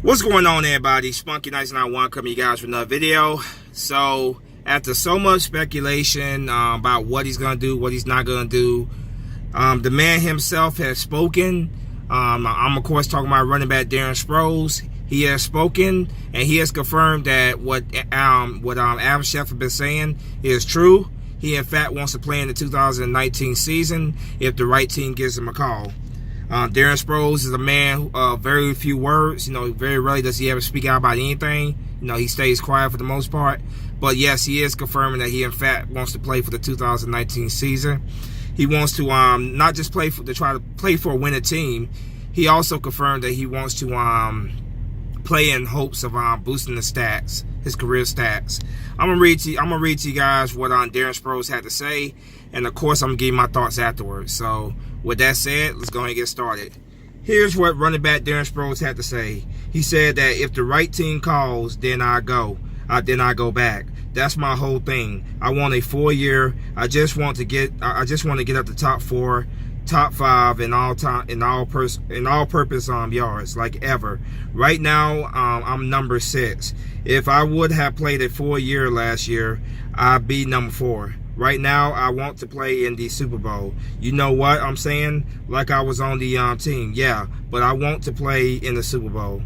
What's going on, everybody? Spunky Nights 91 coming to you guys with another video. So after so much speculation about what he's gonna do, what he's not gonna do, the man himself has spoken. I'm of course talking about Runningback Darren Sproles. He has spoken and he has confirmed that what Adam Schefter has been saying is true. He in fact wants to play in the 2019 season if the right team gives him a call. Darren Sproles is a man of very few words. Very rarely does he ever speak out about anything. He stays quiet for the most part. But yes, he is confirming that he in fact wants to play for the 2019 season. He wants to not just try to play for a winning team. He also confirmed that he wants to play in hopes of boosting the stats, his career stats. I'm gonna read to you guys what Darren Sproles had to say, and of course I'm gonna give you my thoughts afterwards. So with that said, let's go ahead and get started. Here's what Runningback Darren Sproles had to say. He said that if the right team calls, then I go. Then I go back. That's my whole thing. I want a 4-year. I just want to get up the top 4, top 5 in all purpose yards like ever. Right now, I'm number 6. If I would have played a 4-year last year, I'd be number 4. Right now, I want to play in the Super Bowl. You know what I'm saying? Like I was on the team, yeah. But I want to play in the Super Bowl.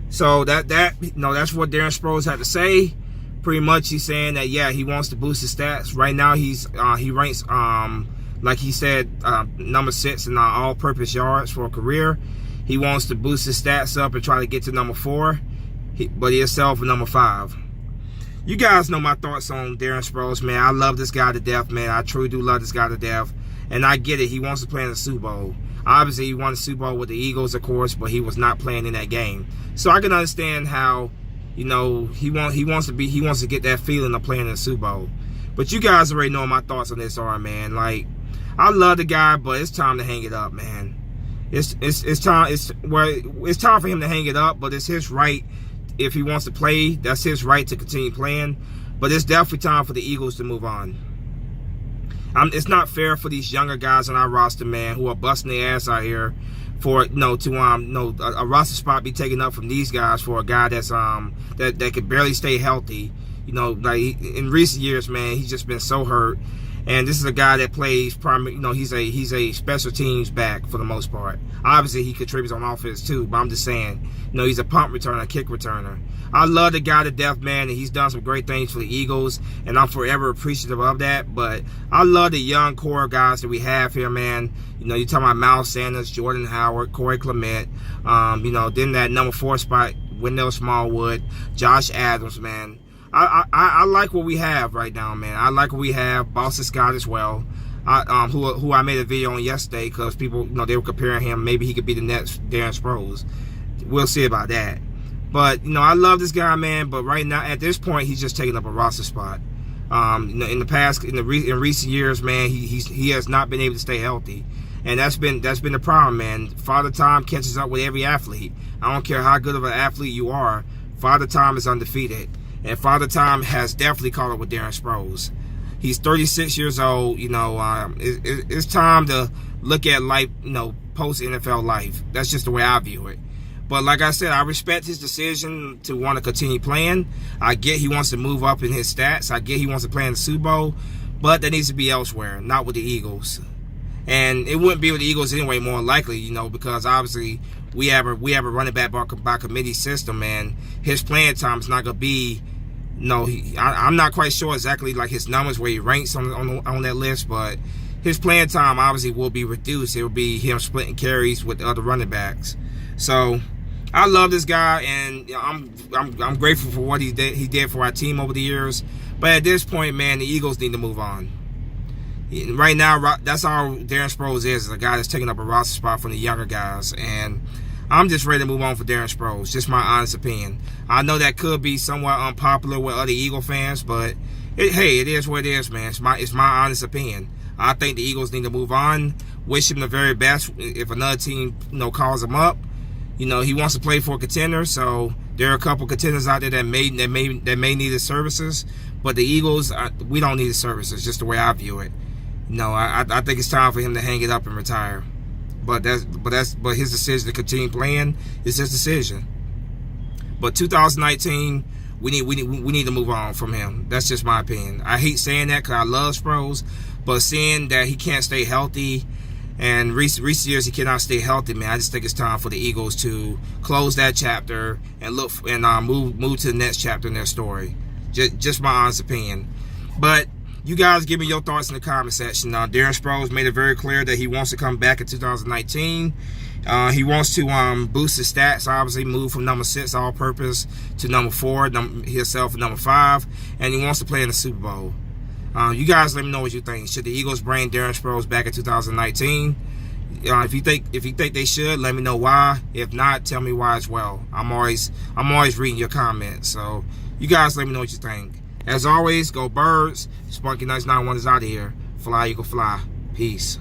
So that's what Darren Sproles had to say. Pretty much, he's saying that yeah, he wants to boost his stats. Right now, he ranks like he said number 6 in all-purpose yards for a career. He wants to boost his stats up and try to get to number 4. But he'll settle for number 5. You guys know my thoughts on Darren Sproles, man. I love this guy to death, man. I truly do love this guy to death. And I get it. He wants to play in the Super Bowl. Obviously, he won the Super Bowl with the Eagles, of course, but he was not playing in that game. So I can understand how, he wants to get that feeling of playing in the Super Bowl. But you guys already know my thoughts on this are, man. Like, I love the guy, but it's time to hang it up, man. It's time for him to hang it up, but it's his right. If he wants to play, that's his right to continue playing. But it's definitely time for the Eagles to move on. It's not fair for these younger guys on our roster, man, who are busting their ass out here for a roster spot be taken up from these guys for a guy that's that could barely stay healthy. Like in recent years, man, he's just been so hurt. And this is a guy that plays he's a special teams back for the most part. Obviously, he contributes on offense too, but I'm just saying, he's a punt returner, kick returner. I love the guy to death, man, and he's done some great things for the Eagles, and I'm forever appreciative of that. But I love the young core guys that we have here, man. You're talking about Miles Sanders, Jordan Howard, Corey Clement, then that number 4 spot, Wendell Smallwood, Josh Adams, man. I like what we have right now, man. I like what we have. Boston Scott as well, who I made a video on yesterday because people, they were comparing him. Maybe he could be the next Darren Sproles. We'll see about that. But I love this guy, man. But right now, at this point, he's just taking up a roster spot. In recent years, man, he has not been able to stay healthy, and that's been the problem, man. Father Time catches up with every athlete. I don't care how good of an athlete you are. Father Time is undefeated. And Father Time has definitely caught up with Darren Sproles. He's 36 years old. It's time to look at life, post-NFL life. That's just the way I view it. But like I said, I respect his decision to want to continue playing. I get he wants to move up in his stats. I get he wants to play in the Super Bowl. But that needs to be elsewhere, not with the Eagles. And it wouldn't be with the Eagles anyway, more likely, because obviously we have a running back by committee system, and his playing time is not going to be. I'm not quite sure exactly like his numbers where he ranks on that list, but his playing time obviously will be reduced. It will be him splitting carries with the other running backs. So I love this guy, and I'm grateful for what he did for our team over the years. But at this point, man, the Eagles need to move on. Right now, that's all Darren Sproles is a guy that's taking up a roster spot from the younger guys, and I'm just ready to move on for Darren Sproles. Just my honest opinion. I know that could be somewhat unpopular with other Eagle fans, but it is what it is, man. It's my honest opinion. I think the Eagles need to move on. Wish him the very best if another team calls him up. He wants to play for a contender, so there are a couple contenders out there that may need his services. But the Eagles, we don't need his services. Just the way I view it. I think it's time for him to hang it up and retire. But his decision to continue playing is his decision. But 2019, we need to move on from him. That's just my opinion. I hate saying that because I love Sproles, but seeing that he can't stay healthy, and recent years he cannot stay healthy, man, I just think it's time for the Eagles to close that chapter and look and move to the next chapter in their story. Just my honest opinion. But you guys give me your thoughts in the comment section. Darren Sproles made it very clear that he wants to come back in 2019. He wants to boost his stats, obviously move from number 6 all-purpose to number 4, himself at number 5, and he wants to play in the Super Bowl. You guys let me know what you think. Should the Eagles bring Darren Sproles back in 2019? If you think they should, let me know why. If not, tell me why as well. I'm always reading your comments. So you guys let me know what you think. As always, go Birds. Spunky Nights 91 is out of here. Fly, Eagle, fly. Peace.